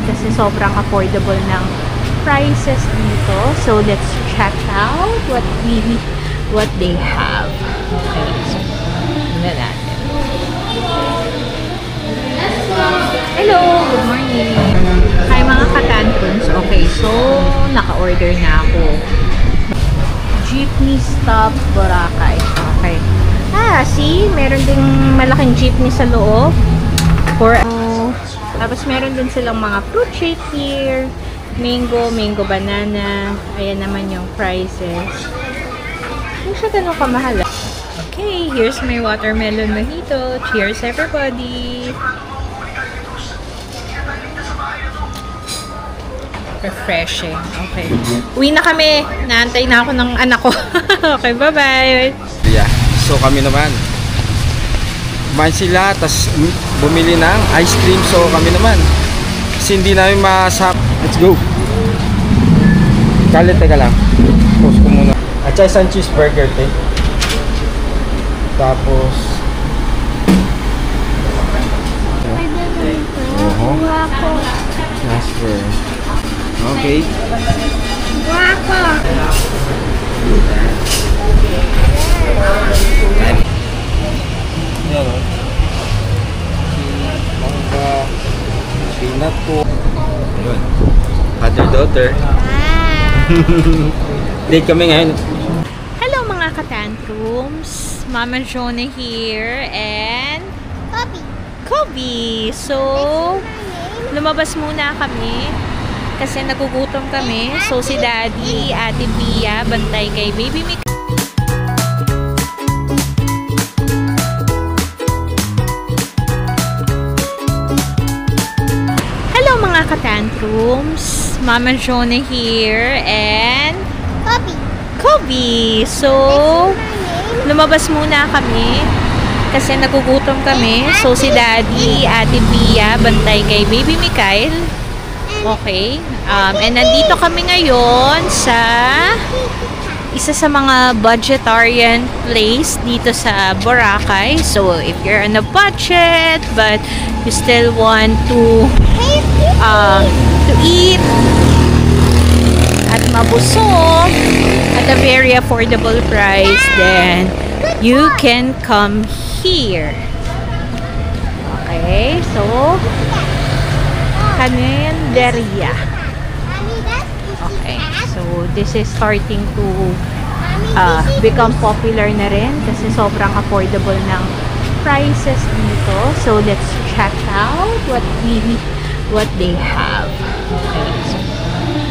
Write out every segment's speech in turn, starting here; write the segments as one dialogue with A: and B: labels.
A: kasi sobrang affordable ng prices dito. So, let's check out what they have. Okay, so, tingnan natin. Hello! Good morning! Hi mga katantrons. Okay, so, naka-order na ako. Jeepney Stop Boracay. Okay. See? Meron ding malaking jeepney sa loob. Tapos meron din silang mga fruit shake here. Mango banana. Ayan naman yung prices. Hindi siya ganun kamahal. Okay, here's my watermelon mojito. Cheers everybody! Refreshing. Okay. Uwi na kami. Naantay na ako ng anak ko. Okay, bye-bye!
B: Yeah. So kami naman. Kumain sila, tas bumili ng ice cream. So kami naman. Kasi hindi namin masap. Let's go! Kalit, teka lang. Post ko muna. At saka isang cheeseburger, te. Tapos Jasper. Okay.
A: Guapo!
B: Mangga. Peanut po. Yun. Father-daughter. Date kami ngayon.
A: Hello mga katantrums. Mama Jonah here and Kobe. So, lumabas muna kami kasi nagugutom kami. So, si Daddy, Ate Bia, bantay kay Baby Mika. Hello mga katantrums. Mama Jonah here and Kobe. So, lumabas muna kami kasi nagugutom kami. So, si Daddy, Ate Bia, bantay kay Baby Mikael. Okay. And nandito kami ngayon sa isa sa mga budgetarian place dito sa Boracay. So, if you're on a budget but you still want to eat at mabusog at a very affordable price, then you can come here. Okay, so Calendaria. Okay, so this is starting to become popular na rin kasi sobrang affordable ng prices dito. So let's check out what they have. Okay, so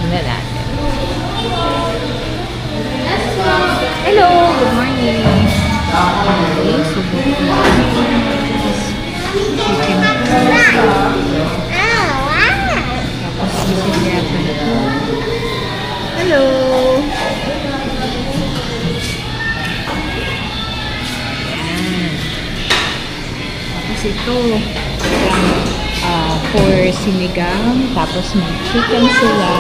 A: tingnan natin. Hello, good morning. Okay, so hello. Tapos ito for sinigang, tapos may chicken sila.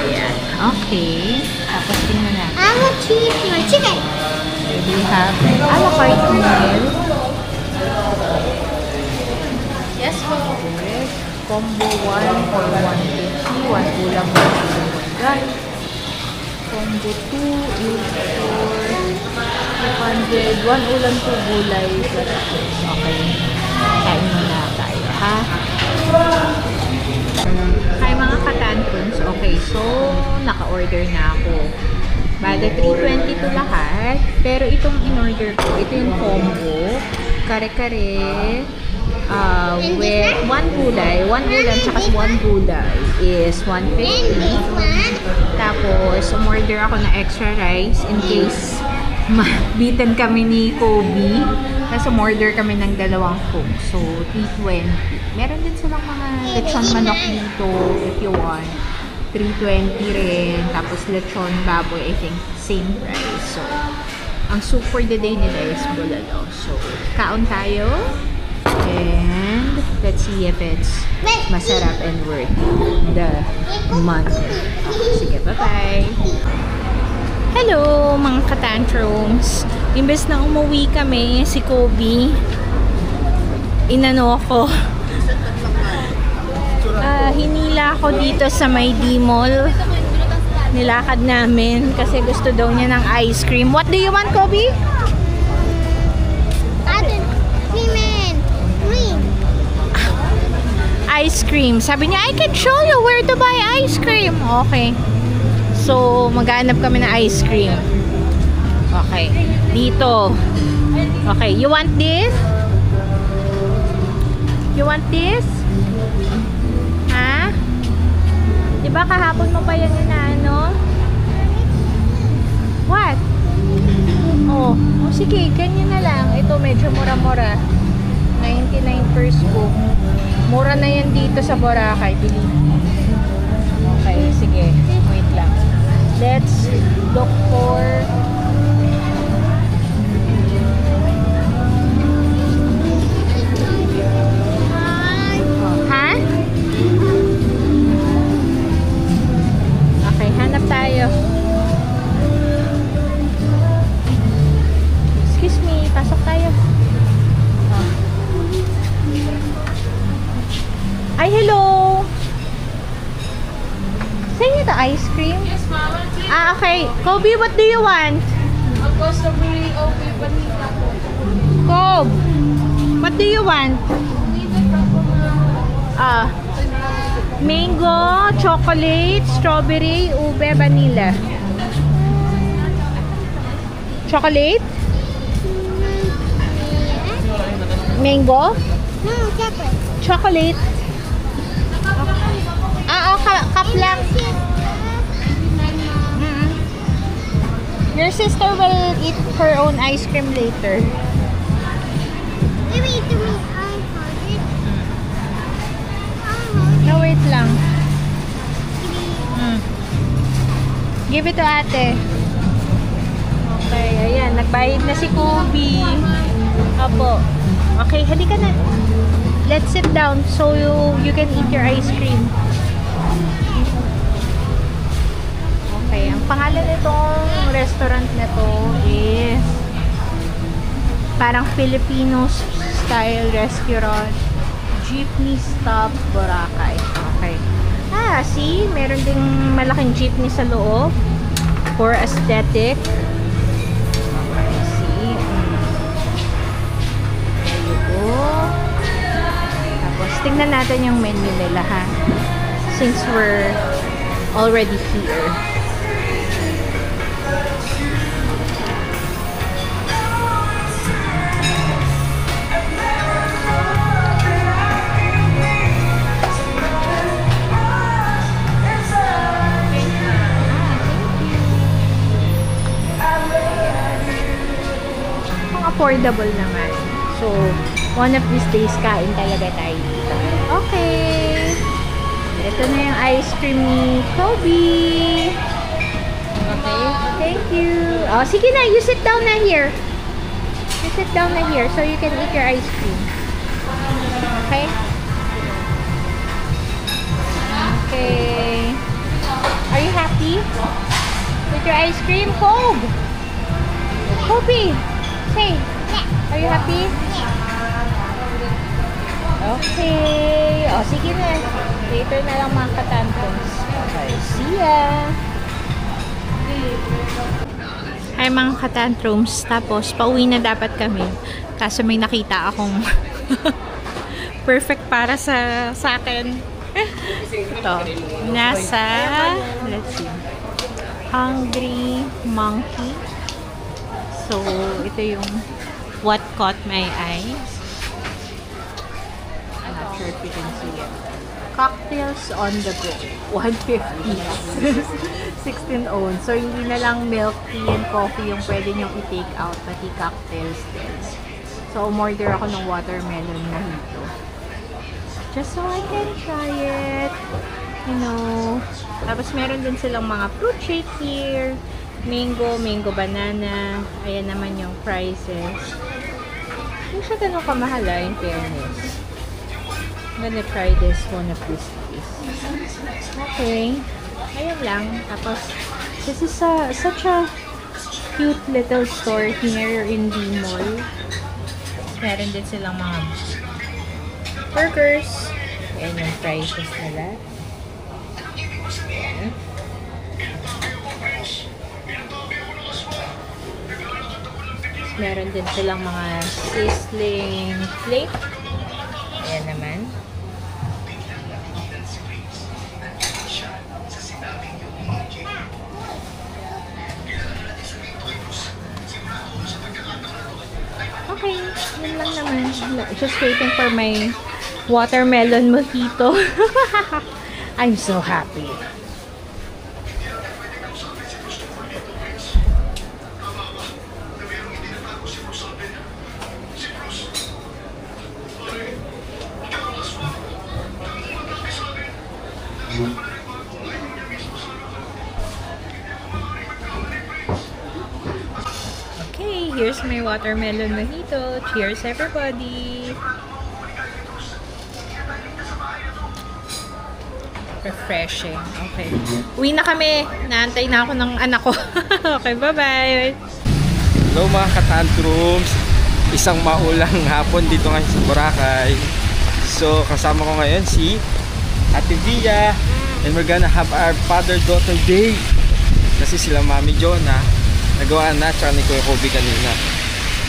A: Ayan. Okay. Tapos tingnan natin.
C: I want to eat my chicken.
A: We have a la carte meal. Yes po. Combo 1 for 150. 1 ulam, 1 guys. Combo 2 is for 200. 1 ulam, 2 gulay. Okay. Kain muna tayo, ha? Hi mga katantrons. Okay, so naka-order na ako. Bale, 320 to lahat. Pero itong in-order ko, ito yung combo. Kare-kare. With 1 gulay, 1 ulam, tsaka 1 gulay is 150. Tapos, umorder ako ng extra rice in case mabitan kami ni Kobe. Tapos, umorder kami ng 2 coke. So, 320. Meron din silang mga lechon manok dito if you want. 320 rin. Tapos, lechon baboy, I think, same price. So, ang soup for the day nila is bulalo. So, kaon tayo. And let's see if it's masarap and worth the money. Okay, sige, bye-bye! Hello, mga katantrums! Imbes na umuwi kami, si Kobe, inano ako. ako dito sa may D-Mall. Nilakad namin kasi gusto daw niya ng ice cream. What do you want, Kobe? Ice cream. Sabi niya, I can show you where to buy ice cream. Okay. So, maghanap kami ng ice cream. Okay. Dito. Okay. You want this? You want this? Ha? Diba kahapon mo pa yan ano? What? Oh, sige. Ganyan na lang. Ito medyo mura-mura. 99 per scoop. Mura na yan dito sa Boracay. Bili. Okay, sige. Wait lang. Let's look for... Ha? Okay, hanap tayo. Excuse me, pasok tayo. Ay, hello! Sa'yo ito ice cream?
C: Yes, ma'am.
A: Okay. Kobe, what do you want?
C: Ako strawberry okay vanilla po.
A: Kobe, what do you want? Mango, chocolate, strawberry, ube, vanilla. Chocolate? Mango?
D: No, chocolate.
A: Chocolate? Cup lang. Your sister will eat her own ice cream later.
D: Maybe it will I hold it.
A: No, wait lang. Give it to ate. Okay, ayan. Nagbayad na si Kobe. Apo. Okay, halika na. Let's sit down so you can eat your ice cream. Okay, ang pangalan nitong restaurant na to is parang Filipino style restaurant, Jeepney Stop Boracay. Okay. See? Meron ding malaking jeepney sa loob for aesthetic. Okay, see? There you go. Tapos, tingnan natin yung menu nila, ha? Since we're already here. Affordable naman. So, one of these days, kain talaga tayo dito. Okay. Ito na yung ice cream ni Kobe. Okay. Thank you. Oh, sige na. You sit down na here. You sit down na here so you can eat your ice cream. Okay? Okay. Are you happy with your ice cream, Kobe? Kobe! Say, are you happy? Okay. O, sige na. Later na lang mga katantrums. Okay, see ya! Hi mga katantrums. Tapos, pauwi na dapat kami. Kaso may nakita akong perfect para sa akin. Ito. Nasa, let's see, Hungry Monkey. So, ito yung what caught my eyes. I'm not sure if you can see it. Cocktails on the go. 150. 16 ounce. So, hindi na lang milk tea and coffee yung pwede nyong i-take out, pati cocktails din. So, umorder ako ng watermelon mojito. Just so I can try it. You know. Tapos, meron din silang mga fruit shake here. Mango, mango banana. Ayan naman yung prices. Hindi siya ganun kamahal, in fairness. I'm gonna try this one of these days. Okay. Ayun lang. Tapos, this is such a cute little store here in the mall. Meron din silang mga burgers. Ayan yung prices nila. Ayan. Meron din silang mga sizzling flake. Ayan naman. Okay, yun lang naman. Just waiting for my watermelon mojito. I'm so happy. Okay, here's my watermelon mojito. Cheers, everybody! Refreshing. Okay. Uwi na kami. Naantay na ako ng anak ko. Okay, bye-bye!
B: Hello mga katantrums. Isang maulang hapon dito ngayon sa Boracay. So kasama ko ngayon si Ate Via. And we're gonna have our father-daughter day. Kasi sila Mami Jonah nagawa na, tsaka ni Kuya Kobe kanina.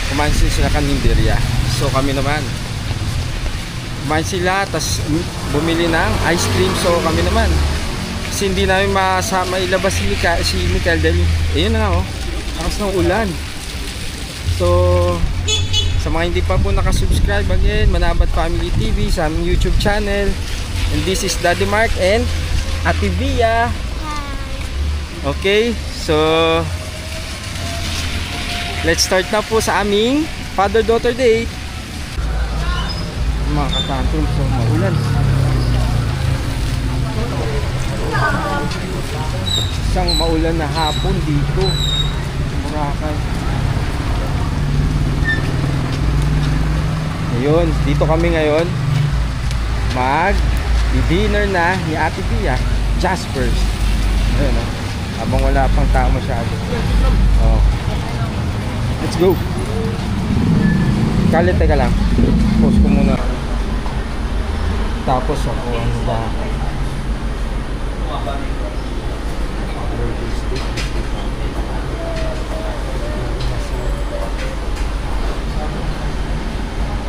B: Kumain sila kaninderya. So kami naman kumain sila, tas bumili ng ice cream. So kami naman, kasi hindi namin mailabas si Mikael dahil ayun na nga oh, lakas ng ulan. So sa mga hindi pa po nakasubscribe, again, Manabat Family TV sa aming YouTube channel. And this is Daddy Mark and Ate Via. Okay, so let's start na po sa aming father-daughter date. Mga katantong, so maulan. Isang maulan na hapon dito sa Boracay. Ayun, dito kami ngayon mag-dinner na ni Ate Via, Jasper's. Ayun o, habang wala pang tao masyado. Oh. Let's go. Kalit, teka lang. Pause ko muna. Tapos ako ano ba?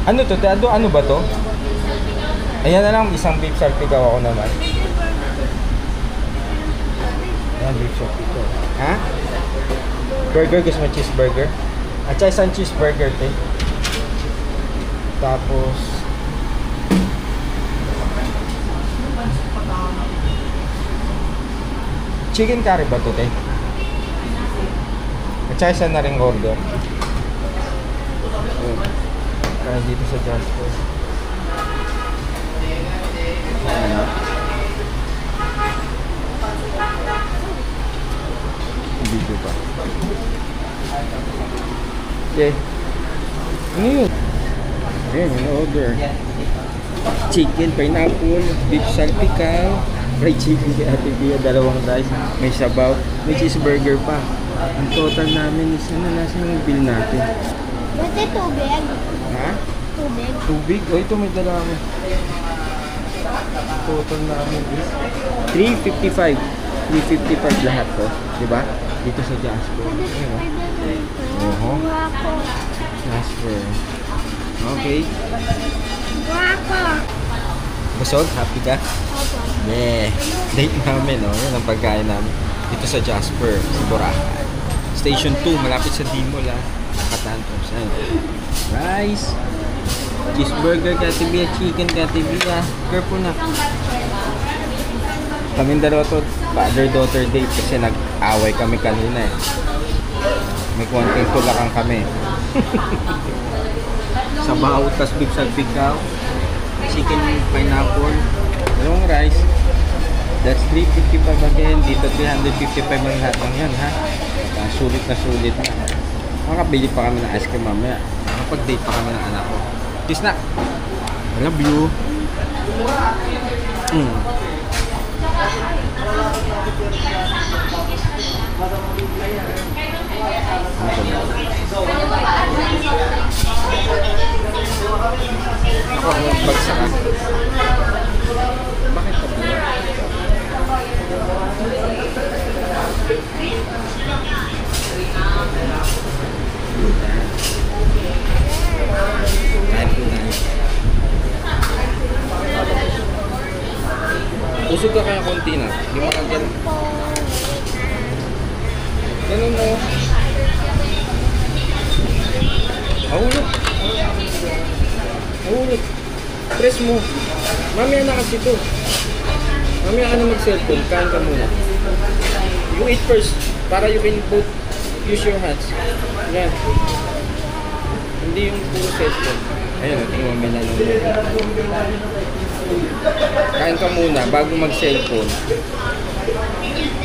B: Ano to? Ano ba to? Ayan na lang, isang beef salpikaw ako naman. Ayan, beef salpikaw. Ha? Burger, gusto mo cheeseburger? At saka isang cheeseburger, te. Tapos chicken curry ba to, te? At saka isa na ring order. Kaya dito sa Jasper. Ano? Video pa. Okay. Ano yun? Ayan, yung order. Chicken, pineapple, beef salpikaw, fried chicken kay Ate Via, dalawang rice, may sabaw, may cheeseburger pa. Ang total namin is ano, nasa yung bill natin.
D: Buti tubig.
B: Ha?
D: Tubig.
B: Tubig? O ito may dala kami. Total namin is 355. 355 lahat to, di ba? Dito sa Jasper. Ayun o. Oho.
D: Guwapo.
B: Jasper. Okay.
D: Guwapo.
B: Busog? Happy ka?
D: Opo.
B: Yeah. Date namin, no? Yan ang pagkain namin. Dito sa Jasper, sa Boracay. Station 2, malapit sa Dimol, ha? Katantos. Rice. Cheeseburger, Ate Via. Chicken, Ate Via. Careful na. Kaming dalawa to, father-daughter date kasi nag-away kami kanina eh. May konting tulakan kami. Sa bawat tas beef salpikaw, chicken pineapple, long rice. That's 355 again. Dito 355 ang lahat ng yan, ha? Sulit na sulit na. Makakabili pa kami ng ice cream mamaya. Makapag-date pa kami ng anak ko. Peace na. I love you. Ako ang magbagsakan. Bakit ka ba? Busog ka kaya konti na. Di mo kagyan. Ganun mo. Ahulog. Ahulog. Press mo. Mamaya na kasi ito. Mamaya ka na mag-cellphone. Kain ka muna. You eat first. Para you can both use your hands. Yan. Hindi yung puro cellphone. Ayun, tingin mo may nanonood. Kain ka muna bago mag-cellphone.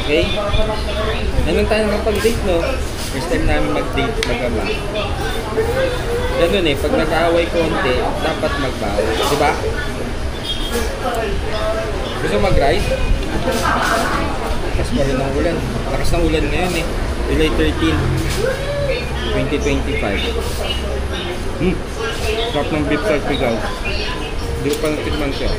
B: Okay? Ganun tayo nakapag-date, no? First time namin mag-date, mag-ama. Ganun eh, pag nag-aaway konti, dapat magbawi. Diba? Gusto mag-ride? Lakas pa rin ng ulan. Lakas ng ulan ngayon eh. July 13, 2025. Sarap ng beef salpigaw. Hindi ko pa natikman siya.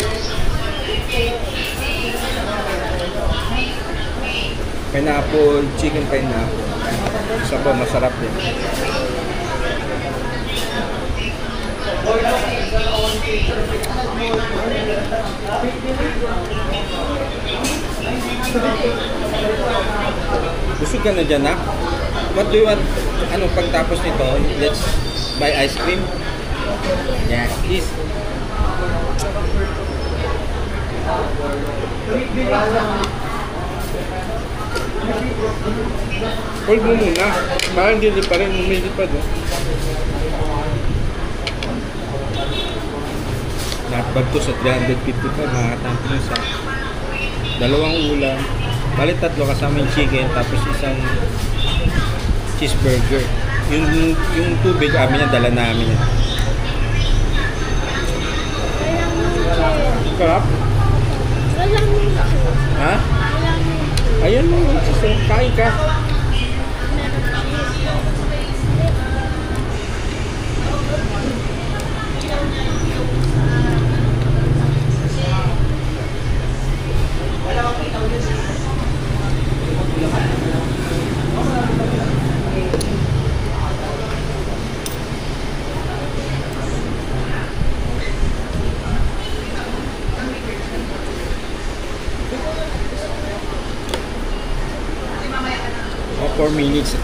B: Pineapple, chicken pineapple. Sabaw, masarap din. Busog ka na dyan, ha? What do you want? Ano, pagtapos nito, let's buy ice cream? Yeah, please. Hold mo muna. Parang hindi pa rin. Hindi pa doon. Nakabag to sa 355. Makakatangin sa dalawang ulam. Bali tatlo kasama yung chicken. Tapos isang cheeseburger. Yung tubig amin yan. Dala namin yan. Sarap? Ha? Ayan mo, kain ka. O 4 minutes.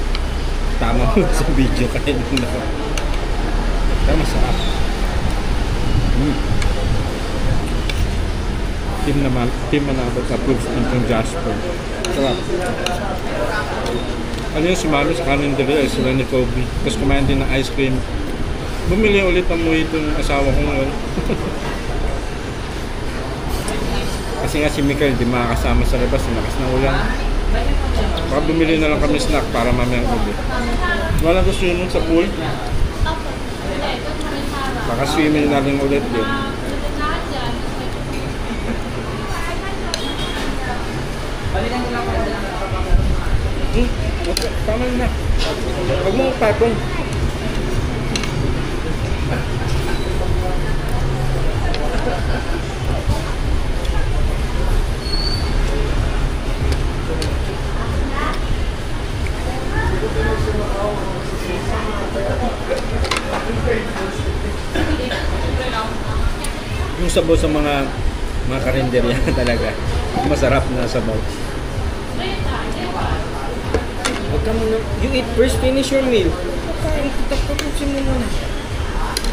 B: Tama mo sa video kayo na. Pero masarap. Team Manabot approves ng Jasper. Sarap. Ano yung sumami sa kalendarya ay sila ni Kobe. Tapos kumain din ng ice cream. Bumili ulit ang mojito ng asawa ko ngayon. Kasi nga si Mikael di makakasama sa labas. Nakas na ulan. Baka bumili na lang kami snack para mamayang ulit. Wala gusto yun sa pool. Baka swimming na rin ulit din. Okay, tama na. Huwag mo patong. Yung sabaw sa mga karinderya talaga. Masarap na sabaw. Huwag ka muna. You eat first, finish your meal. Tapusin mo muna.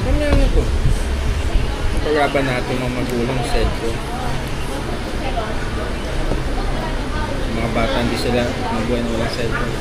B: Mamaya na to. Pag-araban natin mga magulang cellphone. Mga bata hindi sila mabuhay na walang cellphone.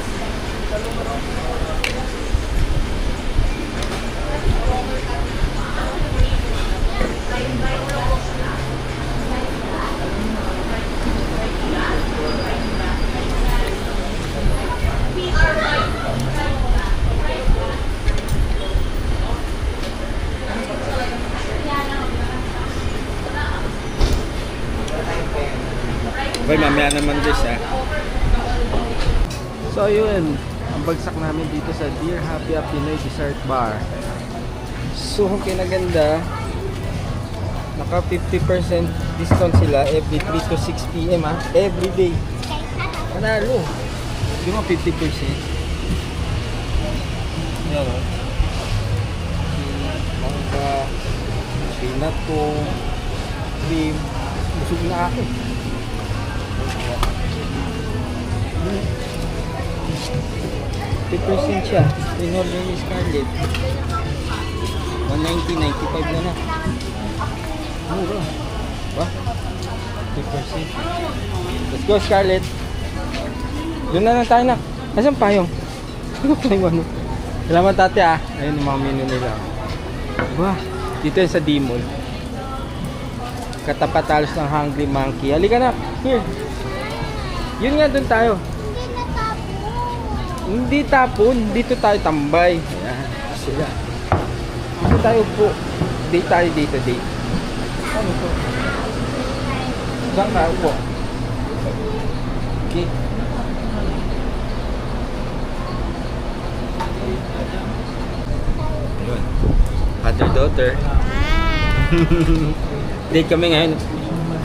B: Okay, mamaya naman guys ha. So yun, ang bagsak namin dito sa Dear Happy Pinoy Dessert Bar. So kinaganda, naka 50% discount sila every 3 to 6 PM ha. Every day. Panalo. Di mo 50%. Yan o. Mangga, peanut ko, cream. Busog na ako. %, siya. In order ni Scarlett. 190, 95 na na. Mura. Ba? 50%. Let's go, Scarlett. Doon na lang tayo na. Asan payong? Ano? Salamat ate ah. Ayun yung mga menu nila. Wah, dito yan sa D-Mall. Katapat halos ng Hungry Monkey. Halika na. Here. Yun nga doon tayo. Hindi tapon. Dito tayo tambay. Ayan. Sila. Dito tayo po. Date tayo dito. Date. Ano to? Saan tayo po? Okay. Ayun. Father-daughter. Date kami ngayon.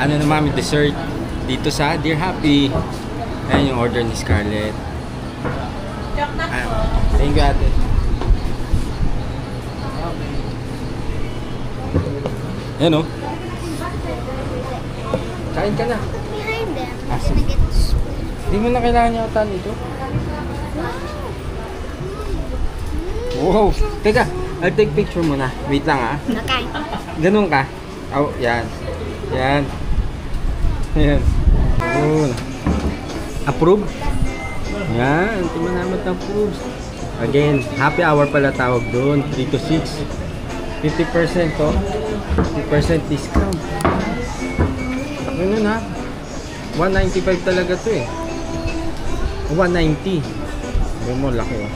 B: Ano na mami, dessert. Dito sa Dear Happy. Ayan yung order ni Scarlett. Thank you ate. Ayan o. Kain ka na.
D: Behind them.
B: Ah,
D: I'm gonna get the spoon.
B: Hindi mo na kailangan yung atan ito. Wow. Teka, I'll take picture muna. Wait lang ah.
D: Okay.
B: Ganun ka. Oh, yan. Yan. Yan. Yun. Approve? Yan. Tingnan naman approve. Again, happy hour pala tawag doon. 3 to 6. 50% to. 50% discount. Ganun ha. 195 talaga to eh. 190. Ganun mo, laki oh.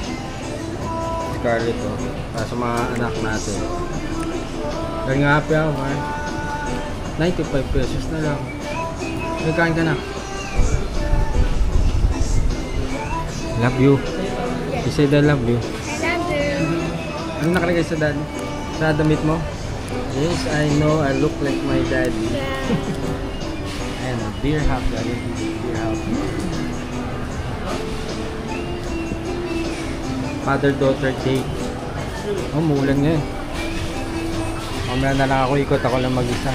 B: Scarlett oh. Para sa mga anak natin. Dahil nga happy hour. 95 pesos na lang. Nagkain ka na. Love you. You said I love you.
D: I love you.
B: Ano nakalagay sa dad? Sa damit mo? Yes, I know I look like my daddy. Ayan, Dear Happy. Dear Happy. Father-daughter date. Oh, mulan ngayon. Mamaya na lang ako, ikot ako lang mag-isa.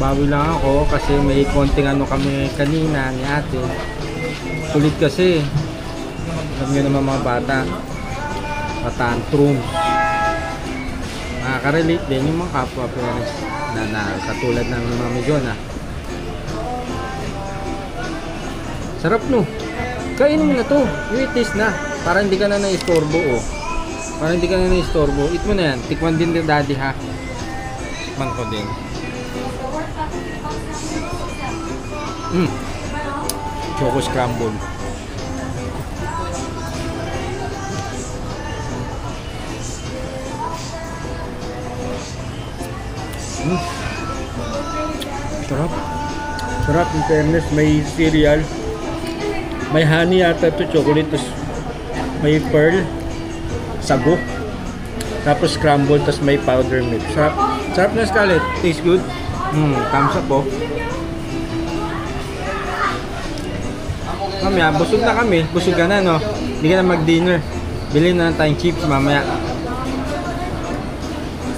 B: Bawi lang ako kasi may konting ano kami kanina ni ate. Kulit kasi. Alam nyo naman mga bata. Patantrum. Nakaka-relate din yung mga kapwa parents na katulad ng Mami Jonah. Sarap no. Kainin mo na to. I-taste na. Para hindi ka na na-istorbo oh. Para hindi ka na na-istorbo. Eat mo na yan. Tikman din ni daddy ha. Tikman ko din. Choco scramble. Sarap. Sarap in fairness. May cereal. May honey ata ito. Chocolate. Tapos may pearl. Sago. Tapos scramble. Tapos may powder milk. Sarap. Sarap na Scarlett. Tastes good. Thumbs up oh. Mamaya, busog na kami. Busog ka na, no? Hindi ka na mag-dinner. Bilhin na tayong chips mamaya.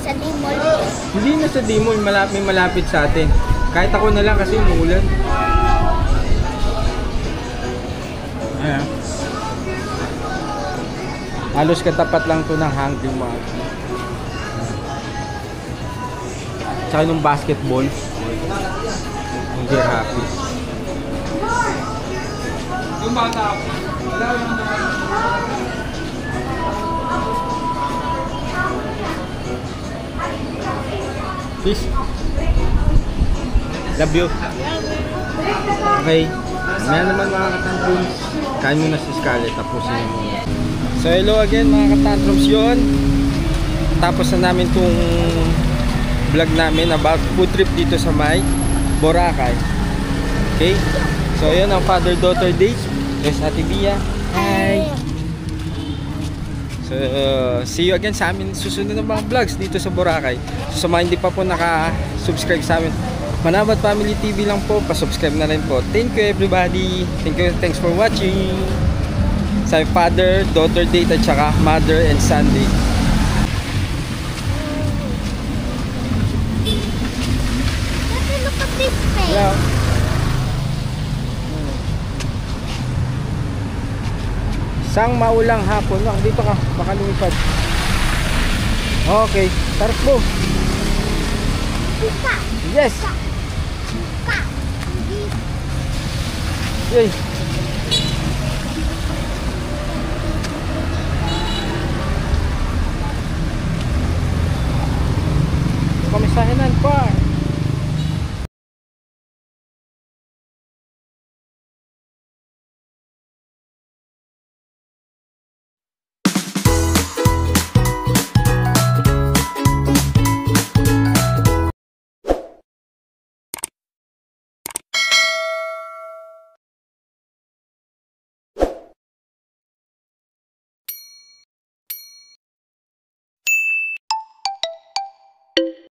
D: Sa D-Mall.
B: Hindi na sa D-Mall. Malapit sa atin. Kahit ako na lang kasi umuulan. Ayan. Halos katapat lang to ng Hungry Monkey. Tsaka nung basketball. Ang Dear Happy. Yung bata ako. Peace. Love you. Okay. Mamaya naman mga katantrums. Kain mo na si Scarlett. Tapusin mo muna. So hello again mga katantrums yun. Tapos na namin itong vlog namin about food trip dito sa may Boracay. Okay. So yun ang father-daughter dates. There's Ate Bia. Hi! So see you again sa amin susunod na mga vlogs dito sa Boracay. So sa mga hindi pa po naka-subscribe sa amin, Manabat Family TV lang po, pa-subscribe na rin po. Thank you everybody. Thanks for watching. Sa father, daughter date at saka mother and son date.
D: Daddy, look at this face.
B: Yeah. Sang maulang hapon lang. Dito ka, baka lumipad. Okay, tarpo.
D: Pika.
B: Yes.
D: Pika.
B: Yay.